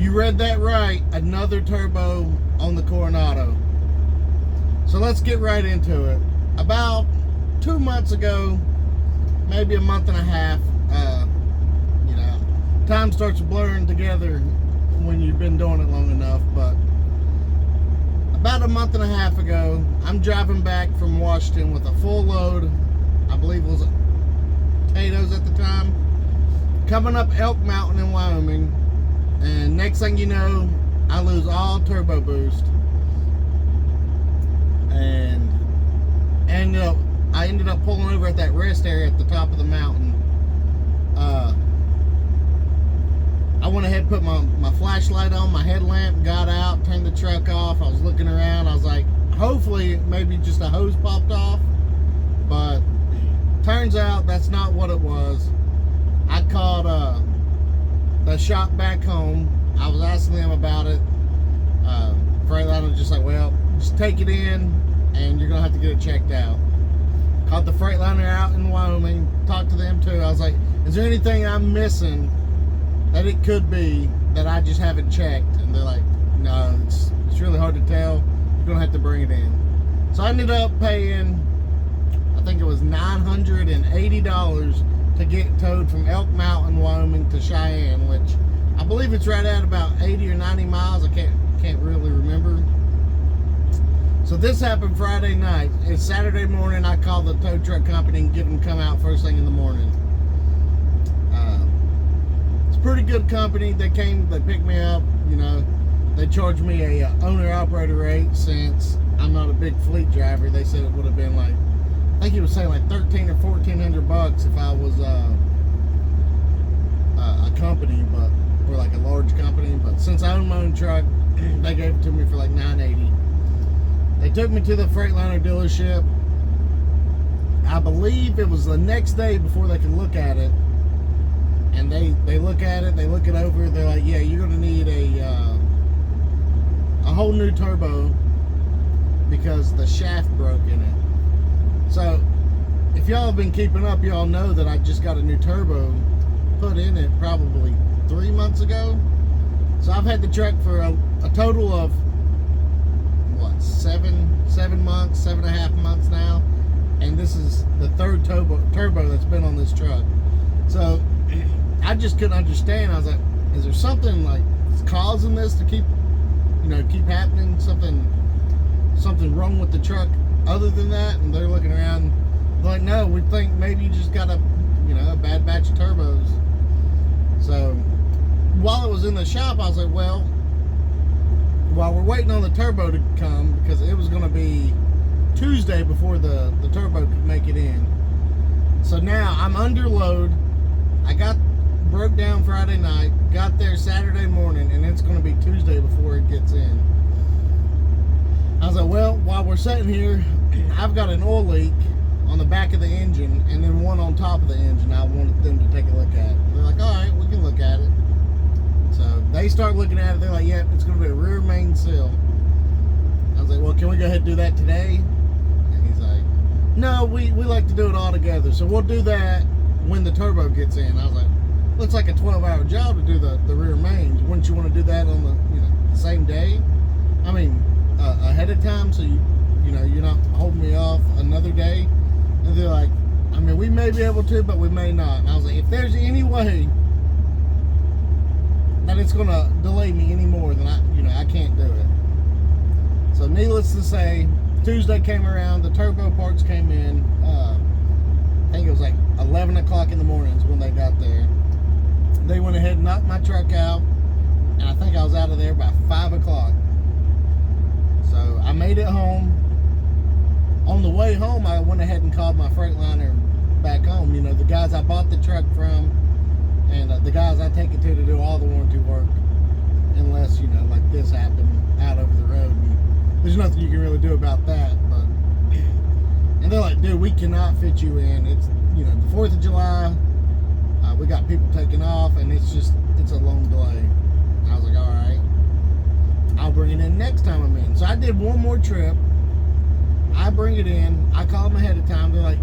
You read that right, another turbo on the Coronado. So let's get right into it. About 2 months ago, maybe a month and a half, time starts blurring together when you've been doing it long enough, but about a month and a half ago, I'm driving back from Washington with a full load, I believe it was potatoes at the time, coming up Elk Mountain in Wyoming, and next thing you know, I lose all turbo boost, and I ended up pulling over at that rest area at the top of the mountain. I went ahead and put my flashlight on, my headlamp, got out, turned the truck off. I was looking around. I was like, hopefully maybe just a hose popped off. But turns out that's not what it was. I called the shop back home. I was asking them about it. Freightliner was just like, well, just take it in and you're going to have to get it checked out. Called the Freightliner out in Wyoming, talked to them too. I was like, is there anything I'm missing that it could be that I just haven't checked? And they're like, no, it's really hard to tell. You're gonna have to bring it in. So I ended up paying, I think it was $980 to get towed from Elk Mountain, Wyoming to Cheyenne, which I believe it's right at about 80 or 90 miles. I can't really remember. So this happened Friday night. It's Saturday morning. I called the tow truck company and get them to come out first thing in the morning. Pretty good company. They came, they picked me up, they charged me a owner-operator rate. Since I'm not a big fleet driver, they said it would have been like, I think he was saying like $1,300 or $1,400 if I was a company, or like a large company. But since I own my own truck, they gave it to me for like $980. They took me to the Freightliner dealership. I believe it was the next day before they could look at it. And they look at it, they look it over, they're like, yeah, you're gonna need a whole new turbo because the shaft broke in it. So if y'all have been keeping up, y'all know that I just got a new turbo put in it probably 3 months ago. So I've had the truck for a total of what, 7 months, 7.5 months now, and this is the third turbo that's been on this truck. So I just couldn't understand. I was like, is there something like causing this to keep happening? Something wrong with the truck other than that? And they're looking around like, no, we think maybe you just got a bad batch of turbos. So while it was in the shop, I was like, well, while we're waiting on the turbo to come, because it was going to be Tuesday before the turbo could make it in. So now I'm under load. I broke down Friday night, got there Saturday morning, and it's going to be Tuesday before it gets in. I was like, well, while we're sitting here, I've got an oil leak on the back of the engine and then one on top of the engine I wanted them to take a look at. They're like, all right, we can look at it. So they start looking at it. They're like, yeah, it's going to be a rear main seal. I was like, well, can we go ahead and do that today? And he's like, no, we like to do it all together. So we'll do that when the turbo gets in. I was like, looks like a 12-hour job to do the rear mains. Wouldn't you want to do that on the same day? I mean, ahead of time, so you're not holding me off another day. And they're like, I mean, we may be able to, but we may not. And I was like, if there's any way that it's gonna delay me any more, then I can't do it. So needless to say, Tuesday came around, the turbo parts came in. I think it was like 11 o'clock in the mornings when they got there. They went ahead and knocked my truck out, and I think I was out of there by 5 o'clock. So I made it home. On the way home, I went ahead and called my Freightliner back home. The guys I bought the truck from, and the guys I take it to do all the warranty work, unless, like this happened out over the road. And there's nothing you can really do about that. But and they're like, dude, we cannot fit you in. It's, the 4th of July. We got people taking off, and it's a long delay. And I was like, all right, I'll bring it in next time I'm in. So I did one more trip. I bring it in. I call them ahead of time. They're like,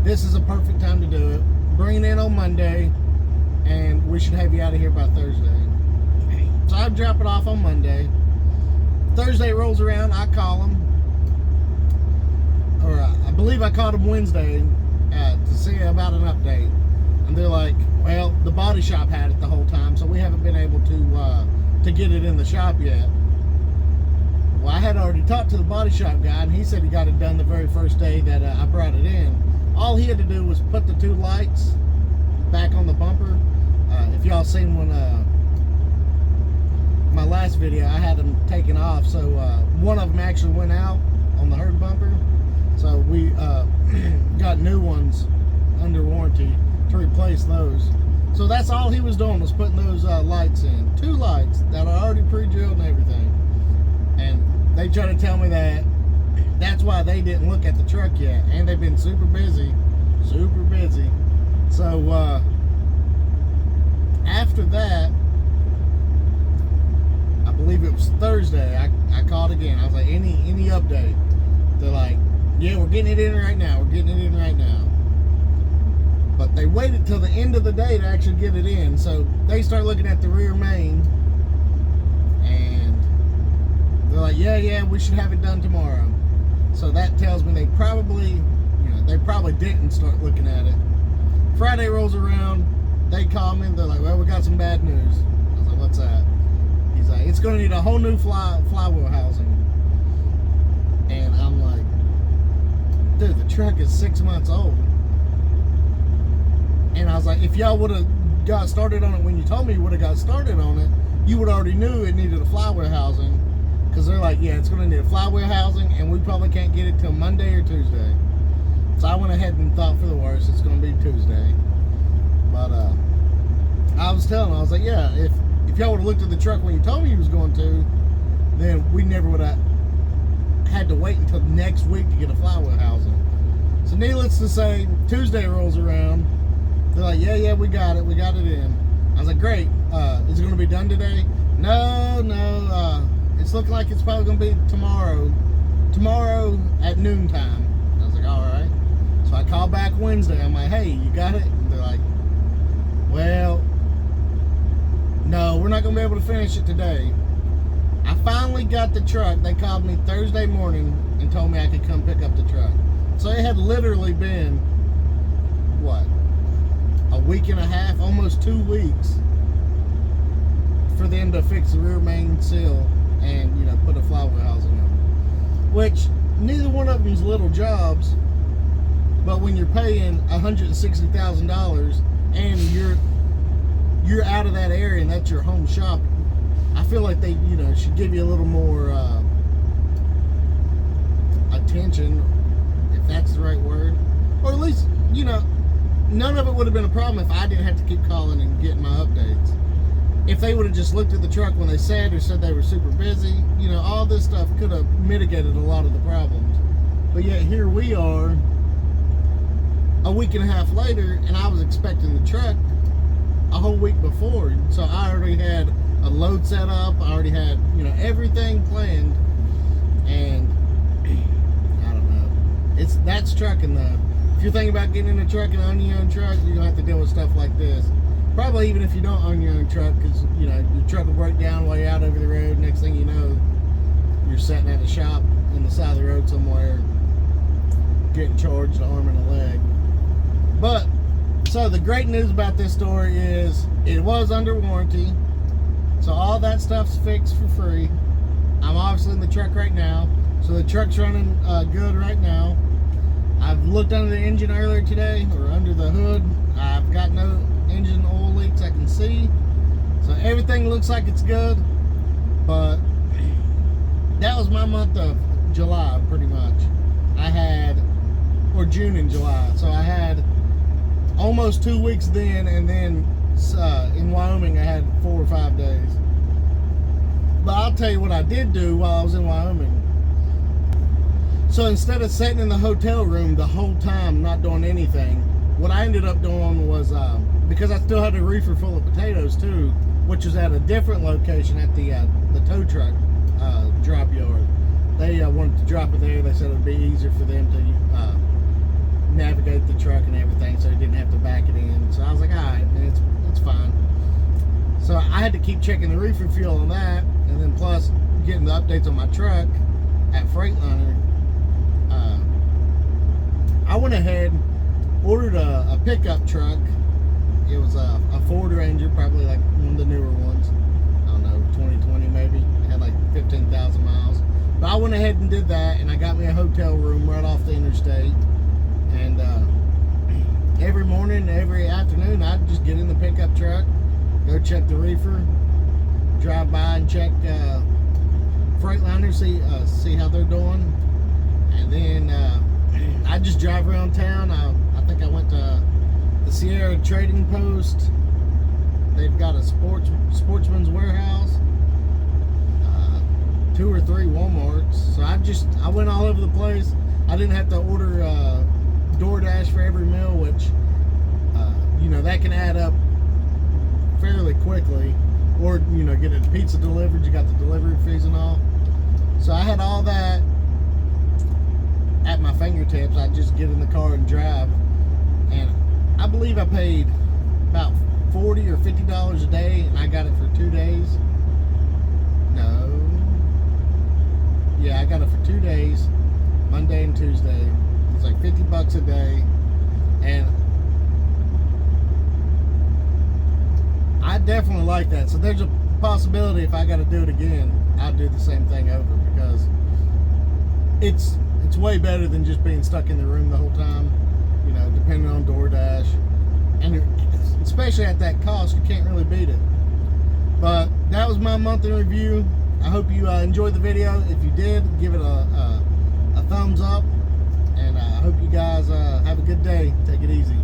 this is a perfect time to do it. Bring it in on Monday, and we should have you out of here by Thursday. So I drop it off on Monday. Thursday rolls around, I call them. Or I believe I called them Wednesday to see about an update. And they're like, well, the body shop had it the whole time, so we haven't been able to get it in the shop yet. Well, I had already talked to the body shop guy, and he said he got it done the very first day that I brought it in. All he had to do was put the 2 lights back on the bumper. If y'all seen when my last video, I had them taken off, so one of them actually went out on the herd bumper. So we got new ones under warranty to replace those. So that's all he was doing, was putting those lights in. 2 lights that are already pre-drilled and everything. And they try to tell me that that's why they didn't look at the truck yet. And they've been super busy. Super busy. So after that, I believe it was Thursday, I called again. I was like, any update? They're like, yeah, we're getting it in right now. We're getting it in right now. But they waited till the end of the day to actually get it in. So they start looking at the rear main, and they're like, yeah, we should have it done tomorrow. So that tells me they probably didn't start looking at it. Friday rolls around, they call me, and they're like, well, we got some bad news. I was like, what's that? He's like, it's going to need a whole new flywheel housing. And I'm like, dude, the truck is 6 months old. And I was like, if y'all would have got started on it when you told me you would have got started on it, you would already knew it needed a flywheel housing. Because they're like, yeah, it's going to need a flywheel housing, and we probably can't get it till Monday or Tuesday. So I went ahead and thought for the worst. It's going to be Tuesday. But I was telling them, I was like, yeah, if y'all would have looked at the truck when you told me you was going to, then we never would have had to wait until next week to get a flywheel housing. So needless to say, Tuesday rolls around. They're like, yeah, we got it in. I was like, great. Is it going to be done today? No. It's looking like it's probably going to be tomorrow at noontime. I was like, all right. So I called back Wednesday. I'm like, hey, you got it? And they're like, well, no, we're not going to be able to finish it today. I finally got the truck. They called me Thursday morning and told me I could come pick up the truck. So it had literally been, what, a week and a half, almost 2 weeks for them to fix the rear main seal and, put a flywheel housing on. Which, neither one of them's little jobs, but when you're paying $160,000 and you're out of that area and that's your home shop, I feel like they, should give you a little more attention, if that's the right word. Or at least, none of it would have been a problem if I didn't have to keep calling and getting my updates. If they would have just looked at the truck when they said they were super busy, all this stuff could have mitigated a lot of the problems. But yet here we are, a week and a half later, and I was expecting the truck a whole week before. So I already had a load set up. I already had, everything planned. And I don't know. That's trucking though. If you're thinking about getting in a truck and owning your own truck, you're gonna have to deal with stuff like this. Probably even if you don't own your own truck, because your truck will break down while you're out over the road. Next thing you know, you're sitting at a shop on the side of the road somewhere, getting charged an arm and a leg. But so the great news about this story is it was under warranty, so all that stuff's fixed for free. I'm obviously in the truck right now, so the truck's running good right now. I've looked under the engine earlier today, or under the hood. I've got no engine oil leaks I can see, so everything looks like it's good. But that was my month of July, pretty much. Or June and July, so I had almost 2 weeks then, and then in Wyoming I had 4 or 5 days. But I'll tell you what I did do while I was in Wyoming. So instead of sitting in the hotel room the whole time not doing anything, what I ended up doing was, because I still had a reefer full of potatoes too, which was at a different location at the tow truck drop yard. They wanted to drop it there. They said it would be easier for them to navigate the truck and everything, so they didn't have to back it in. So I was like, all right, man, it's fine. So I had to keep checking the reefer fuel on that, and then plus getting the updates on my truck at Freightliner. I went ahead, ordered a pickup truck. It was a Ford Ranger, probably like one of the newer ones. I don't know, 2020 maybe. It had like 15,000 miles. But I went ahead and did that, and I got me a hotel room right off the interstate. And every morning, every afternoon, I'd just get in the pickup truck, go check the reefer, drive by and check Freightliner, see how they're doing, and then I just drive around town. I think I went to the Sierra Trading Post. They've got a Sportsman's Warehouse, 2 or 3 Walmarts. So I went all over the place. I didn't have to order DoorDash for every meal, which that can add up fairly quickly. Or get a pizza delivered. You got the delivery fees and all. So I had all that at my fingertips. I just get in the car and drive, and I believe I paid about $40 or $50 a day, and I got it for 2 days. No, yeah, I got it for 2 days, Monday and Tuesday. It's like $50 a day, and I definitely like that. So there's a possibility if I got to do it again, I'll do the same thing over, because it's way better than just being stuck in the room the whole time, depending on DoorDash. And especially at that cost, you can't really beat it. But that was my month in review. I hope you enjoyed the video. If you did, give it a thumbs up. And I hope you guys have a good day. Take it easy.